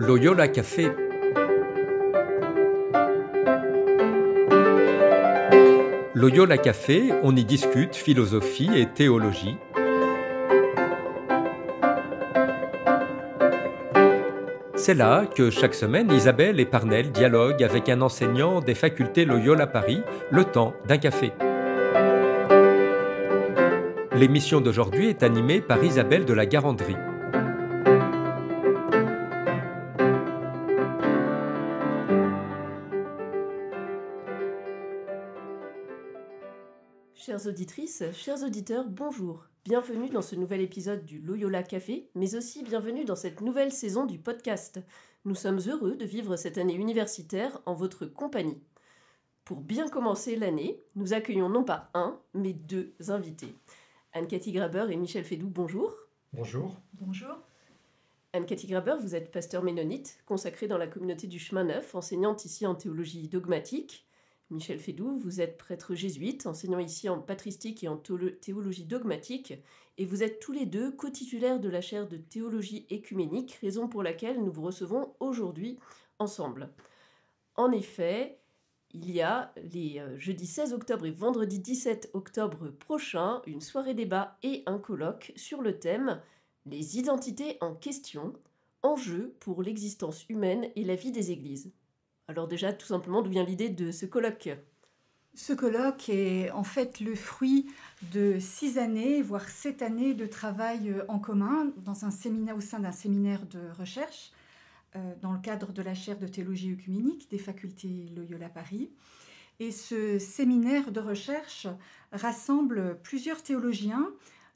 Loyola Café. Loyola Café, on y discute philosophie et théologie. C'est là que chaque semaine, Isabelle et Parnell dialoguent avec un enseignant des facultés Loyola Paris, le temps d'un café. L'émission d'aujourd'hui est animée par Isabelle de la Garandrie. Chères auditrices, chers auditeurs, bonjour. Bienvenue dans ce nouvel épisode du Loyola Café, mais aussi bienvenue dans cette nouvelle saison du podcast. Nous sommes heureux de vivre cette année universitaire en votre compagnie. Pour bien commencer l'année, nous accueillons non pas un, mais deux invités. Anne-Cathy Graber et Michel Fédoux, bonjour. Bonjour. Bonjour. Anne-Cathy Graber, vous êtes pasteur ménonite, consacrée dans la communauté du Chemin Neuf, enseignante ici en théologie dogmatique. Michel Fédoux, vous êtes prêtre jésuite, enseignant ici en patristique et en théologie dogmatique, et vous êtes tous les deux co-titulaires de la chaire de théologie écuménique, raison pour laquelle nous vous recevons aujourd'hui ensemble. En effet, il y a les jeudi 16 octobre et vendredi 17 octobre prochains une soirée débat et un colloque sur le thème « Les identités en question, enjeux pour l'existence humaine et la vie des églises ». Alors déjà, tout simplement, d'où vient l'idée de ce colloque ? Ce colloque est en fait le fruit de 6 années, voire 7 années de travail en commun dans un séminaire, au sein d'un séminaire de recherche dans le cadre de la chaire de théologie œcuménique des facultés Loyola Paris. Et ce séminaire de recherche rassemble plusieurs théologiens,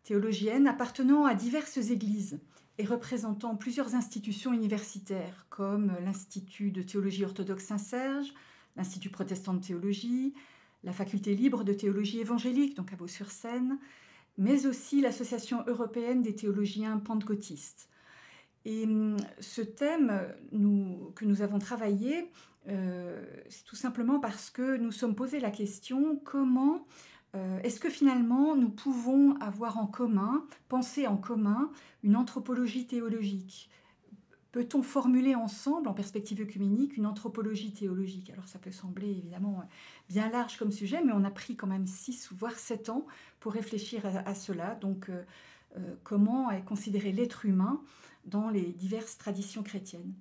théologiennes appartenant à diverses églises et représentant plusieurs institutions universitaires comme l'Institut de théologie orthodoxe Saint-Serge, l'Institut protestant de théologie, la faculté libre de théologie évangélique, donc à Vaux-sur-Seine, mais aussi l'Association européenne des théologiens pentecôtistes. Et ce thème que nous avons travaillé, c'est tout simplement parce que nous sommes posé la question comment est-ce que finalement nous pouvons avoir en commun, penser en commun une anthropologie théologique ? Peut-on formuler ensemble, en perspective œcuménique, une anthropologie théologique ? Alors ça peut sembler évidemment bien large comme sujet, mais on a pris quand même 6 voire 7 ans pour réfléchir à cela. Donc comment est considéré l'être humain dans les diverses traditions chrétiennes ?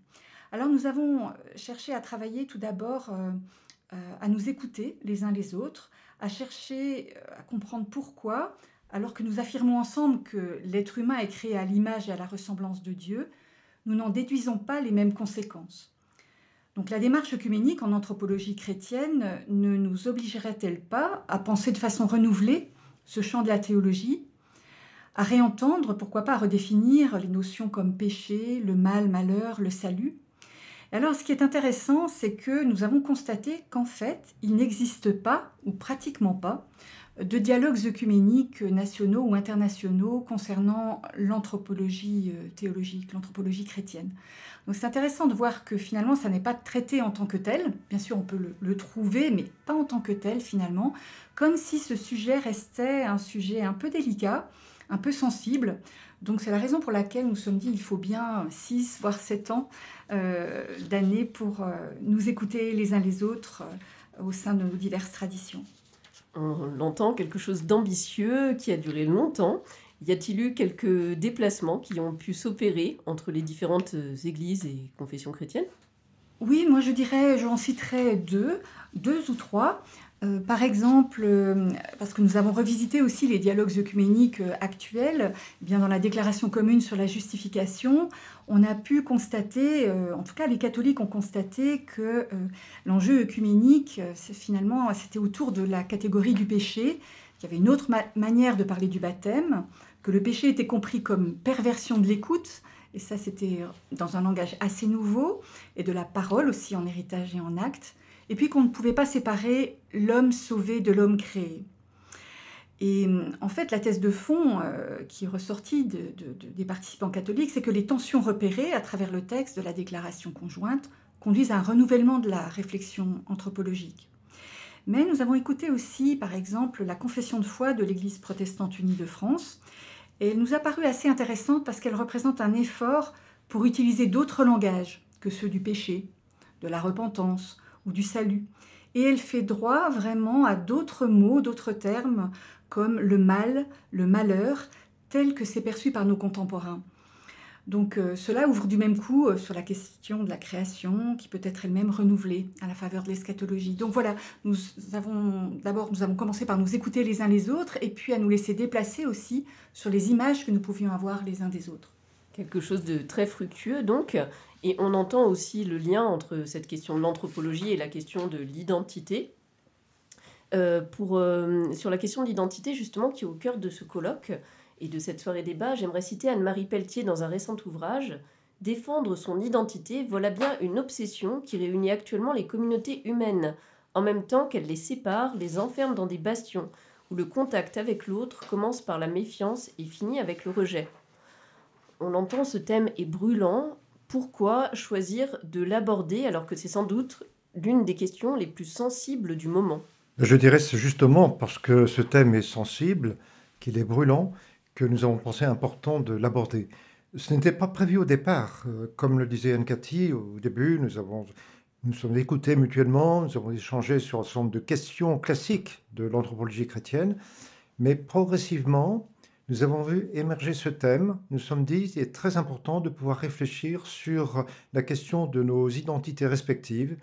Alors nous avons cherché à travailler tout d'abord à nous écouter les uns les autres, à chercher à comprendre pourquoi, alors que nous affirmons ensemble que l'être humain est créé à l'image et à la ressemblance de Dieu, nous n'en déduisons pas les mêmes conséquences. Donc la démarche œcuménique en anthropologie chrétienne ne nous obligerait-elle pas à penser de façon renouvelée ce champ de la théologie, à réentendre, pourquoi pas à redéfinir les notions comme péché, le mal, malheur, le salut ? Alors, ce qui est intéressant, c'est que nous avons constaté qu'en fait, il n'existe pas, ou pratiquement pas, de dialogues œcuméniques nationaux ou internationaux concernant l'anthropologie théologique, l'anthropologie chrétienne. Donc, c'est intéressant de voir que finalement, ça n'est pas traité en tant que tel. Bien sûr, on peut le trouver, mais pas en tant que tel, finalement. Comme si ce sujet restait un sujet un peu délicat, un peu sensible. Donc c'est la raison pour laquelle nous nous sommes dit qu'il faut bien 6 voire 7 ans d'années pour nous écouter les uns les autres au sein de nos diverses traditions. On l'entend, quelque chose d'ambitieux qui a duré longtemps. Y a-t-il eu quelques déplacements qui ont pu s'opérer entre les différentes églises et confessions chrétiennes ? Oui, moi je dirais, j'en citerai deux ou trois. Par exemple, parce que nous avons revisité aussi les dialogues œcuméniques actuels, eh bien dans la déclaration commune sur la justification, on a pu constater, en tout cas les catholiques ont constaté que l'enjeu œcuménique, finalement, c'était autour de la catégorie du péché, qu'il y avait une autre manière de parler du baptême, que le péché était compris comme perversion de l'écoute, et ça c'était dans un langage assez nouveau, et de la parole aussi en héritage et en acte, et puis qu'on ne pouvait pas séparer l'homme sauvé de l'homme créé. Et en fait, la thèse de fond qui est ressortie des participants catholiques, c'est que les tensions repérées à travers le texte de la déclaration conjointe conduisent à un renouvellement de la réflexion anthropologique. Mais nous avons écouté aussi, par exemple, la confession de foi de l'Église protestante unie de France, et elle nous a paru assez intéressante parce qu'elle représente un effort pour utiliser d'autres langages que ceux du péché, de la repentance ou du salut. Et elle fait droit vraiment à d'autres mots, d'autres termes, comme le mal, le malheur, tel que c'est perçu par nos contemporains. Donc cela ouvre du même coup sur la question de la création, qui peut être elle-même renouvelée à la faveur de l'eschatologie. Donc voilà, nous avons commencé par nous écouter les uns les autres, et puis à nous laisser déplacer aussi sur les images que nous pouvions avoir les uns des autres. Quelque chose de très fructueux donc, et on entend aussi le lien entre cette question de l'anthropologie et la question de l'identité. Sur la question de l'identité justement qui est au cœur de ce colloque et de cette soirée débat, j'aimerais citer Anne-Marie Pelletier dans un récent ouvrage. Défendre son identité, voilà bien une obsession qui réunit actuellement les communautés humaines, en même temps qu'elle les sépare, les enferme dans des bastions, où le contact avec l'autre commence par la méfiance et finit avec le rejet. On l'entend, ce thème est brûlant. Pourquoi choisir de l'aborder alors que c'est sans doute l'une des questions les plus sensibles du moment ? Je dirais c'est justement parce que ce thème est sensible, qu'il est brûlant, que nous avons pensé important de l'aborder. Ce n'était pas prévu au départ. Comme le disait Anne-Cathy, au début, nous sommes écoutés mutuellement, nous avons échangé sur un certain nombre de questions classiques de l'anthropologie chrétienne, mais progressivement, nous avons vu émerger ce thème. Nous nous sommes dit qu'il est très important de pouvoir réfléchir sur la question de nos identités respectives,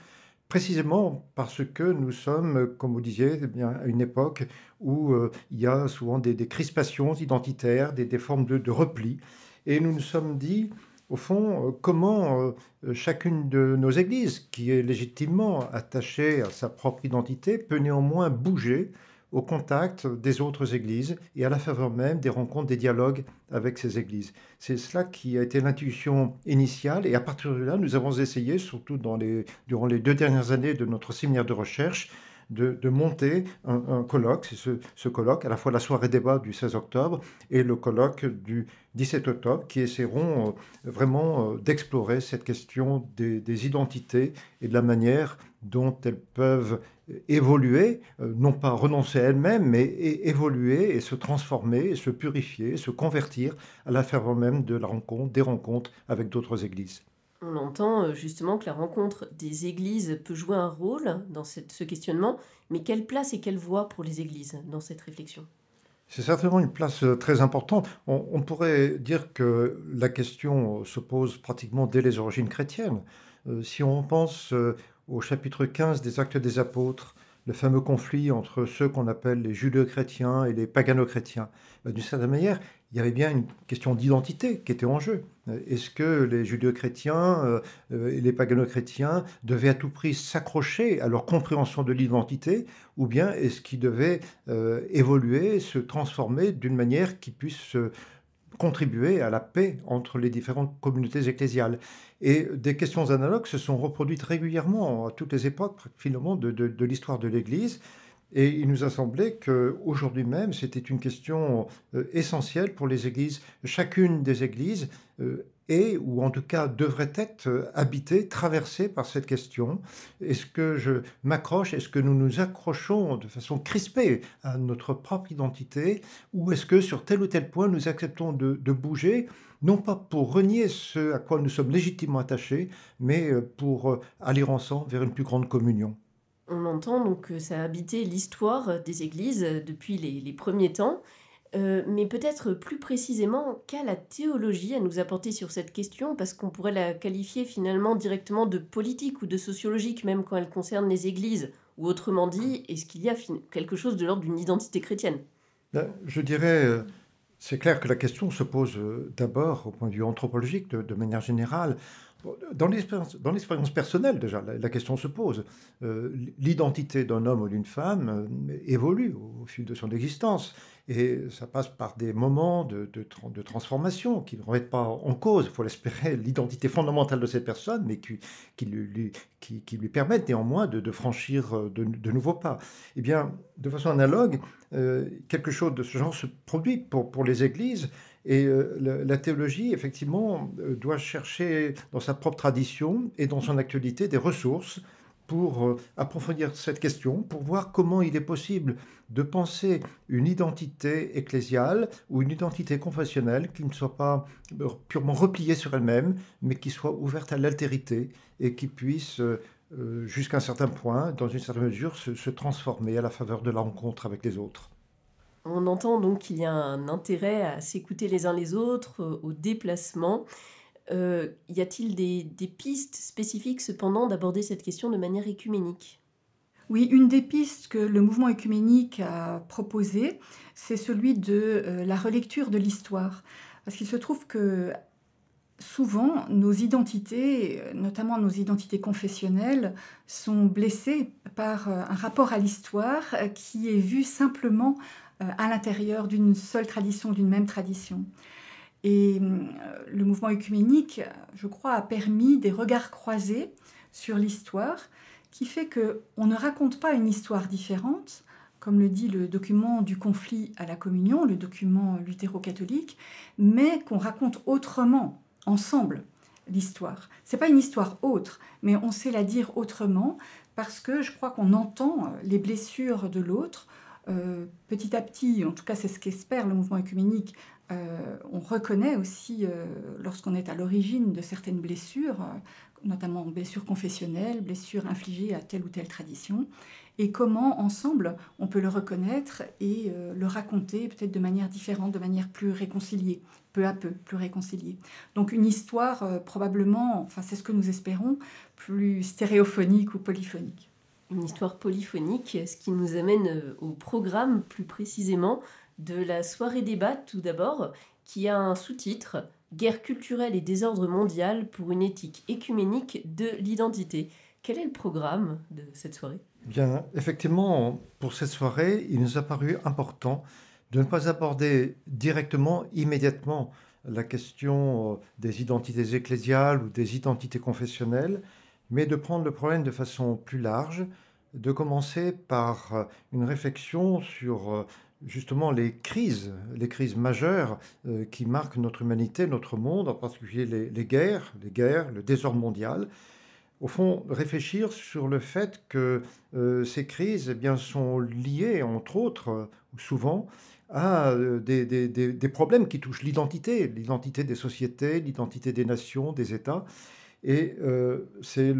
précisément parce que nous sommes, comme vous disiez, à une époque où il y a souvent des crispations identitaires, des formes de repli. Et nous nous sommes dit, au fond, comment chacune de nos églises, qui est légitimement attachée à sa propre identité, peut néanmoins bouger au contact des autres églises et à la faveur même des rencontres, des dialogues avec ces églises. C'est cela qui a été l'intuition initiale, et à partir de là, nous avons essayé, surtout durant les 2 dernières années de notre séminaire de recherche, de monter un colloque. C'est ce colloque, à la fois la soirée débat du 16 octobre et le colloque du 17 octobre, qui essaieront vraiment d'explorer cette question des identités et de la manière dont elles peuvent évoluer, non pas renoncer à elles-mêmes, mais évoluer et se transformer, et se purifier, se convertir à la faveur même de des rencontres avec d'autres églises. On entend justement que la rencontre des églises peut jouer un rôle dans ce questionnement, mais quelle place et quelle voie pour les églises dans cette réflexion ? C'est certainement une place très importante. On pourrait dire que la question se pose pratiquement dès les origines chrétiennes. Si on pense au chapitre 15 des Actes des Apôtres, le fameux conflit entre ceux qu'on appelle les judéo-chrétiens et les pagano-chrétiens, d'une certaine manière, il y avait bien une question d'identité qui était en jeu. Est-ce que les judéo-chrétiens et les pagano-chrétiens devaient à tout prix s'accrocher à leur compréhension de l'identité, ou bien est-ce qu'ils devaient évoluer, se transformer d'une manière qui puisse contribuer à la paix entre les différentes communautés ecclésiales? Et des questions analogues se sont reproduites régulièrement à toutes les époques, finalement, de l'histoire de l'Église. Et il nous a semblé qu'aujourd'hui même, c'était une question essentielle pour les églises. Chacune des églises est, ou en tout cas devrait être, habitée, traversée par cette question. Est-ce que je m'accroche, est-ce que nous nous accrochons de façon crispée à notre propre identité, ou est-ce que sur tel ou tel point, nous acceptons de bouger, non pas pour renier ce à quoi nous sommes légitimement attachés, mais pour aller ensemble vers une plus grande communion? On entend donc que ça a habité l'histoire des églises depuis les premiers temps, mais peut-être plus précisément, qu'a la théologie à nous apporter sur cette question, parce qu'on pourrait la qualifier finalement directement de politique ou de sociologique, même quand elle concerne les églises, ou autrement dit, est-ce qu'il y a quelque chose de l'ordre d'une identité chrétienne ? Je dirais, c'est clair que la question se pose d'abord au point de vue anthropologique, de manière générale. Dans l'expérience personnelle, déjà, la question se pose. L'identité d'un homme ou d'une femme évolue au fil de son existence. Et ça passe par des moments de transformation qui ne remettent pas en cause, il faut l'espérer, l'identité fondamentale de cette personne, mais qui lui permettent néanmoins de franchir de nouveaux pas. Eh bien, de façon analogue, quelque chose de ce genre se produit pour les églises. Et la théologie, effectivement, doit chercher dans sa propre tradition et dans son actualité des ressources pour approfondir cette question, pour voir comment il est possible de penser une identité ecclésiale ou une identité confessionnelle qui ne soit pas purement repliée sur elle-même, mais qui soit ouverte à l'altérité et qui puisse, jusqu'à un certain point, dans une certaine mesure, se transformer à la faveur de la rencontre avec les autres. On entend donc qu'il y a un intérêt à s'écouter les uns les autres, au déplacement. Y a-t-il des pistes spécifiques cependant d'aborder cette question de manière écuménique? Oui, une des pistes que le mouvement œcuménique a proposées, c'est celui de la relecture de l'histoire. Parce qu'il se trouve que souvent, nos identités, notamment nos identités confessionnelles, sont blessées par un rapport à l'histoire qui est vu simplement à l'intérieur d'une seule tradition, d'une même tradition. Et le mouvement œcuménique, je crois, a permis des regards croisés sur l'histoire, qui fait qu'on ne raconte pas une histoire différente, comme le dit le document du conflit à la communion, le document luthéro-catholique, mais qu'on raconte autrement, ensemble, l'histoire. C'est pas une histoire autre, mais on sait la dire autrement, parce que je crois qu'on entend les blessures de l'autre. Petit à petit, en tout cas c'est ce qu'espère le mouvement œcuménique, on reconnaît aussi, lorsqu'on est à l'origine de certaines blessures, notamment blessures confessionnelles, blessures infligées à telle ou telle tradition, et comment, ensemble, on peut le reconnaître et le raconter peut-être de manière différente, de manière plus réconciliée, peu à peu, plus réconciliée. Donc une histoire probablement, enfin c'est ce que nous espérons, plus stéréophonique ou polyphonique. Une histoire polyphonique, ce qui nous amène au programme plus précisément de la soirée débat tout d'abord, qui a un sous-titre « Guerre culturelle et désordre mondial pour une éthique écuménique de l'identité ». Quel est le programme de cette soirée ? Bien, effectivement, pour cette soirée, il nous a paru important de ne pas aborder directement, immédiatement, la question des identités ecclésiales ou des identités confessionnelles, mais de prendre le problème de façon plus large, de commencer par une réflexion sur justement les crises majeures qui marquent notre humanité, notre monde, en particulier les guerres, le désordre mondial. Au fond, réfléchir sur le fait que ces crises sont liées, entre autres, souvent, à des problèmes qui touchent l'identité des sociétés, l'identité des nations, des États. Et c'est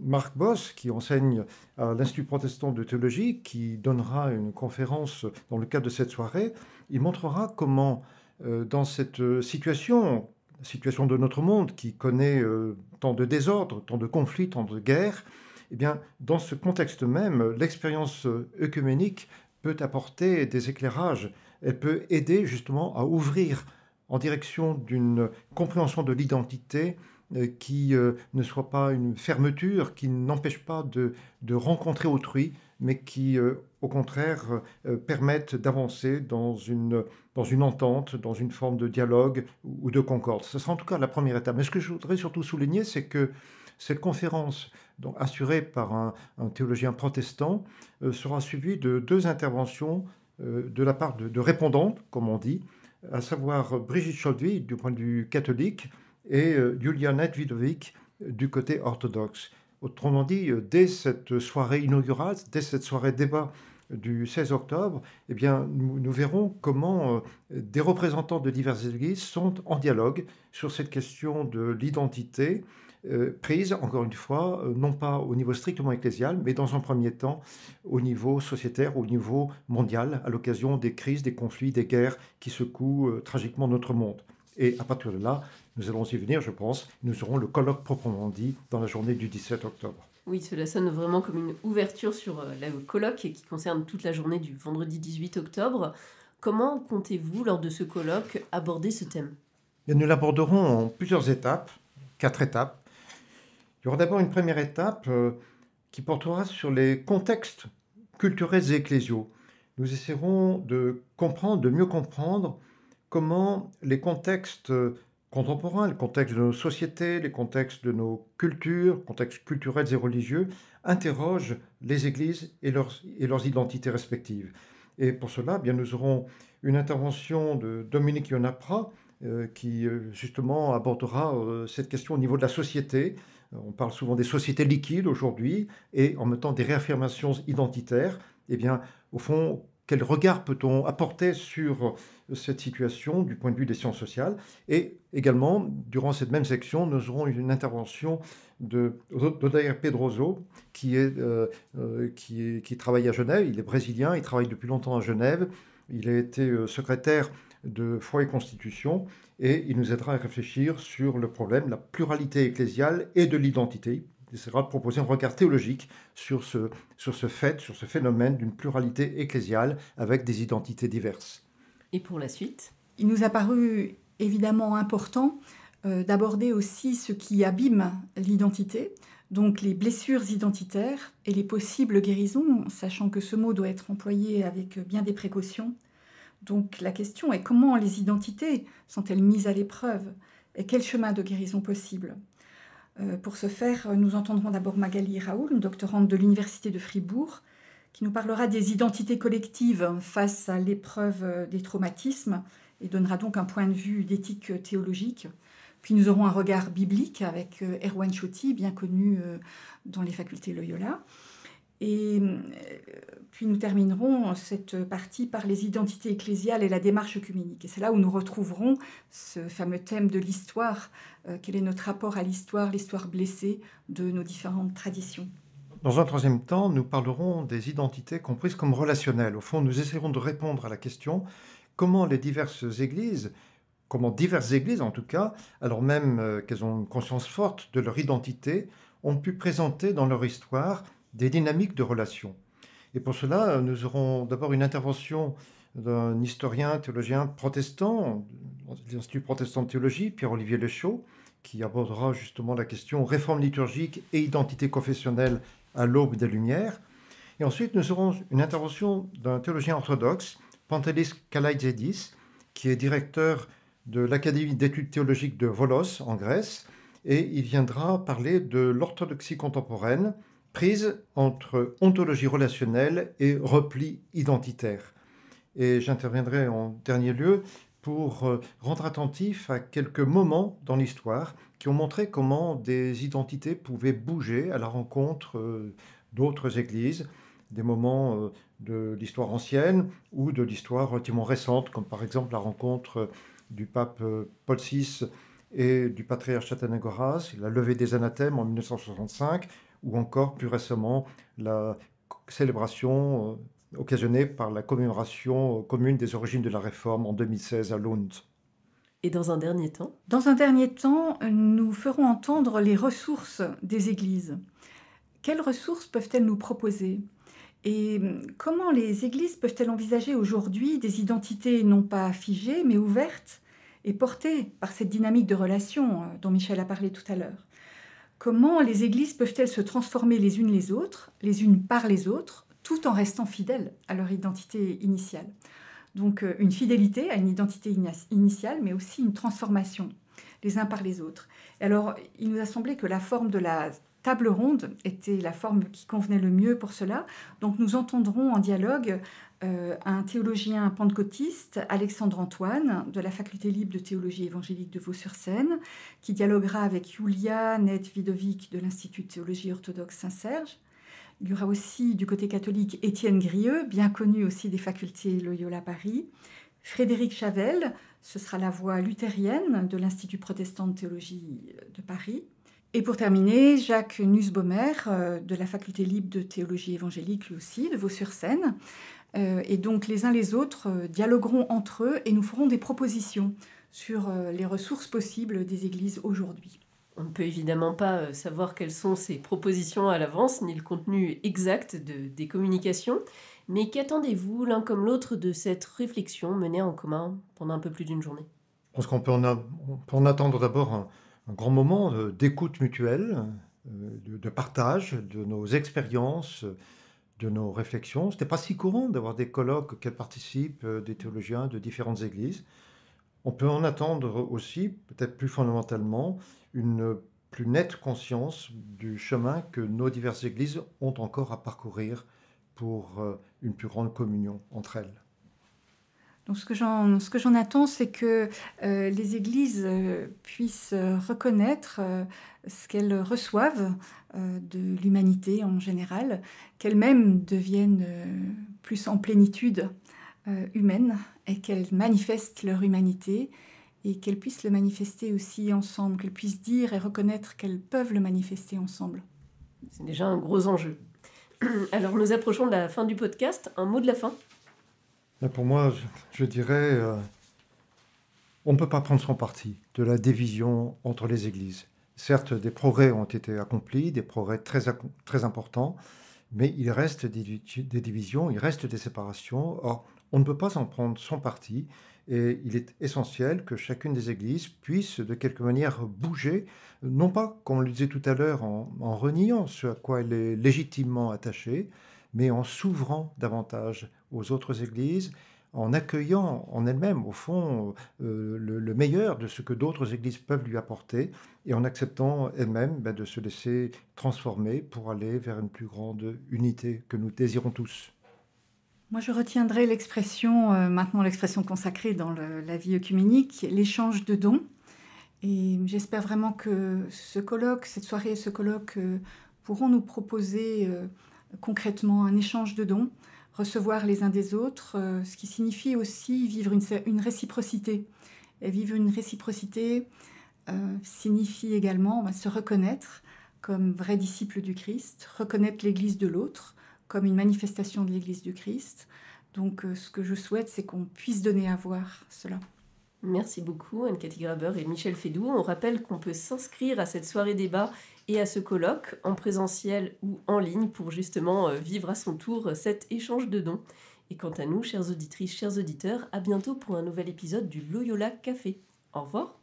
Marc Boss, qui enseigne à l'Institut protestant de théologie, qui donnera une conférence dans le cadre de cette soirée. Il montrera comment, dans cette situation de notre monde qui connaît tant de désordre, tant de conflits, tant de guerres, eh bien, dans ce contexte même, l'expérience œcuménique peut apporter des éclairages. Elle peut aider justement à ouvrir en direction d'une compréhension de l'identité qui ne soit pas une fermeture, qui n'empêche pas de rencontrer autrui, mais qui, au contraire, permettent d'avancer dans une entente, dans une forme de dialogue ou de concorde. Ce sera en tout cas la première étape. Mais ce que je voudrais surtout souligner, c'est que cette conférence, donc assurée par un théologien protestant, sera suivie de 2 interventions de la part de répondantes, comme on dit, à savoir Brigitte Scholtwy du point de vue catholique et Julia Nedvidovic du côté orthodoxe. Autrement dit, dès cette soirée inaugurale, dès cette soirée débat du 16 octobre, eh bien, nous verrons comment des représentants de diverses églises sont en dialogue sur cette question de l'identité, prise, encore une fois, non pas au niveau strictement ecclésial, mais dans un premier temps au niveau sociétaire, au niveau mondial, à l'occasion des crises, des conflits, des guerres qui secouent tragiquement notre monde. Et à partir de là, nous allons y venir, je pense. Nous aurons le colloque proprement dit dans la journée du 17 octobre. Oui, cela sonne vraiment comme une ouverture sur le colloque qui concerne toute la journée du vendredi 18 octobre. Comment comptez-vous, lors de ce colloque, aborder ce thème ? Et nous l'aborderons en plusieurs étapes, 4 étapes. Il y aura d'abord une première étape qui portera sur les contextes culturels et ecclésiaux. Nous essaierons de mieux comprendre comment les contextes contemporains, les contextes de nos sociétés, les contextes de nos cultures, contextes culturels et religieux, interrogent les églises et leurs identités respectives. Et pour cela, bien, nous aurons une intervention de Dominique Yonapra qui justement abordera cette question au niveau de la société, On parle souvent des sociétés liquides aujourd'hui, et en mettant des réaffirmations identitaires, eh bien, au fond, quel regard peut-on apporter sur cette situation du point de vue des sciences sociales? Et également, durant cette même section, nous aurons une intervention d'Odair Pedroso, qui travaille à Genève. Il est brésilien, il travaille depuis longtemps à Genève. Il a été secrétaire de Foi et Constitution, et il nous aidera à réfléchir sur le problème de la pluralité ecclésiale et de l'identité. Il essaiera de proposer un regard théologique sur ce fait, sur ce phénomène d'une pluralité ecclésiale avec des identités diverses. Et pour la suite? Il nous a paru évidemment important d'aborder aussi ce qui abîme l'identité, donc les blessures identitaires et les possibles guérisons, sachant que ce mot doit être employé avec bien des précautions. Donc la question est comment les identités sont-elles mises à l'épreuve et quel chemin de guérison possible? Pour ce faire, nous entendrons d'abord Magali Raoul, une doctorante de l'Université de Fribourg, qui nous parlera des identités collectives face à l'épreuve des traumatismes et donnera donc un point de vue d'éthique théologique. Puis nous aurons un regard biblique avec Erwan Chotti, bien connu dans les facultés Loyola. Et puis nous terminerons cette partie par les identités ecclésiales et la démarche œcuménique. Et c'est là où nous retrouverons ce fameux thème de l'histoire. Quel est notre rapport à l'histoire blessée de nos différentes traditions? Dans un troisième temps, nous parlerons des identités comprises comme relationnelles. Au fond, nous essaierons de répondre à la question comment diverses églises en tout cas, alors même qu'elles ont une conscience forte de leur identité, ont pu présenter dans leur histoire des dynamiques de relations. Et pour cela, nous aurons d'abord une intervention d'un historien, théologien protestant, de l'Institut protestant de théologie, Pierre-Olivier Lechaud, qui abordera justement la question réforme liturgique et identité confessionnelle à l'aube des Lumières. Et ensuite, nous aurons une intervention d'un théologien orthodoxe, Pantelis Kalaizidis, qui est directeur de l'Académie d'études théologiques de Volos, en Grèce, et il viendra parler de l'orthodoxie contemporaine, prise entre ontologie relationnelle et repli identitaire. Et j'interviendrai en dernier lieu pour rendre attentif à quelques moments dans l'histoire qui ont montré comment des identités pouvaient bouger à la rencontre d'autres églises, des moments de l'histoire ancienne ou de l'histoire relativement récente, comme par exemple la rencontre du pape Paul VI et du patriarche Athenagoras, la levée des anathèmes en 1965, ou encore plus récemment la célébration occasionnée par la commémoration commune des origines de la Réforme en 2016 à Lund. Et dans un dernier temps? Dans un dernier temps, nous ferons entendre les ressources des églises. Quelles ressources peuvent-elles nous proposer? Et comment les églises peuvent-elles envisager aujourd'hui des identités non pas figées, mais ouvertes et portées par cette dynamique de relation dont Michel a parlé tout à l'heure? Comment les églises peuvent-elles se transformer les unes les autres, les unes par les autres, tout en restant fidèles à leur identité initiale? Donc une fidélité à une identité initiale, mais aussi une transformation les uns par les autres. Et alors, il nous a semblé que la forme de la table ronde était la forme qui convenait le mieux pour cela. Donc nous entendrons en dialogue un théologien pentecôtiste, Alexandre Antoine, de la Faculté libre de théologie évangélique de Vaux-sur-Seine, qui dialoguera avec Julia Nedvidovic de l'Institut de théologie orthodoxe Saint-Serge. Il y aura aussi du côté catholique Étienne Grieux, bien connu aussi des facultés Loyola Paris. Frédéric Chavel, ce sera la voix luthérienne de l'Institut protestant de théologie de Paris. Et pour terminer, Jacques Nussbaumer, de la Faculté libre de théologie évangélique, lui aussi, de Vaux-sur-Seine. Et donc les uns les autres dialogueront entre eux et nous ferons des propositions sur les ressources possibles des églises aujourd'hui. On ne peut évidemment pas savoir quelles sont ces propositions à l'avance, ni le contenu exact des communications, mais qu'attendez-vous l'un comme l'autre de cette réflexion menée en commun pendant un peu plus d'une journée? Je pense qu'on peut en attendre d'abord un grand moment d'écoute mutuelle, de partage de nos expériences, de nos réflexions. Ce n'était pas si courant d'avoir des colloques auxquels participent des théologiens de différentes églises. On peut en attendre aussi, peut-être plus fondamentalement, une plus nette conscience du chemin que nos diverses églises ont encore à parcourir pour une plus grande communion entre elles. Donc ce que j'en attends, c'est que les églises puissent reconnaître ce qu'elles reçoivent de l'humanité en général, qu'elles-mêmes deviennent plus en plénitude humaine et qu'elles manifestent leur humanité et qu'elles puissent le manifester aussi ensemble, qu'elles puissent dire et reconnaître qu'elles peuvent le manifester ensemble. C'est déjà un gros enjeu. Alors nous approchons de la fin du podcast. Un mot de la fin? Pour moi, je dirais, on ne peut pas prendre son parti de la division entre les églises. Certes, des progrès ont été accomplis, des progrès très importants, mais il reste des divisions, il reste des séparations. Or, on ne peut pas en prendre son parti et il est essentiel que chacune des églises puisse de quelque manière bouger, non pas, comme on le disait tout à l'heure, en reniant ce à quoi elle est légitimement attachée, mais en s'ouvrant davantage aux autres églises, en accueillant en elle-même, au fond, le meilleur de ce que d'autres églises peuvent lui apporter, et en acceptant elle-même de se laisser transformer pour aller vers une plus grande unité que nous désirons tous. Moi, je retiendrai l'expression, maintenant l'expression consacrée dans la vie œcuménique, l'échange de dons. Et j'espère vraiment que cette soirée et ce colloque pourront nous proposer concrètement un échange de dons, recevoir les uns des autres, ce qui signifie aussi vivre une réciprocité. Et vivre une réciprocité signifie également se reconnaître comme vrai disciple du Christ, reconnaître l'Église de l'autre comme une manifestation de l'Église du Christ. Donc ce que je souhaite, c'est qu'on puisse donner à voir cela. Merci beaucoup Anne-Cathy Graber et Michel Fédoux. On rappelle qu'on peut s'inscrire à cette soirée débat et à ce colloque en présentiel ou en ligne pour justement vivre à son tour cet échange de dons. Et quant à nous, chères auditrices, chers auditeurs, à bientôt pour un nouvel épisode du Loyola Café. Au revoir.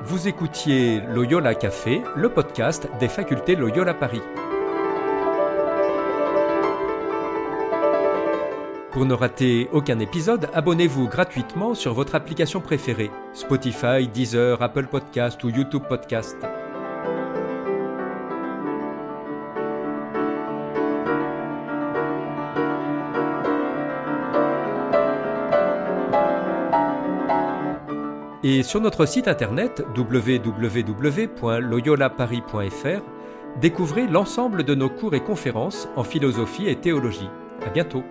Vous écoutiez Loyola Café, le podcast des facultés Loyola Paris. Pour ne rater aucun épisode, abonnez-vous gratuitement sur votre application préférée, Spotify, Deezer, Apple Podcast ou YouTube Podcast. Et sur notre site internet www.loyolaparis.fr, découvrez l'ensemble de nos cours et conférences en philosophie et théologie. À bientôt.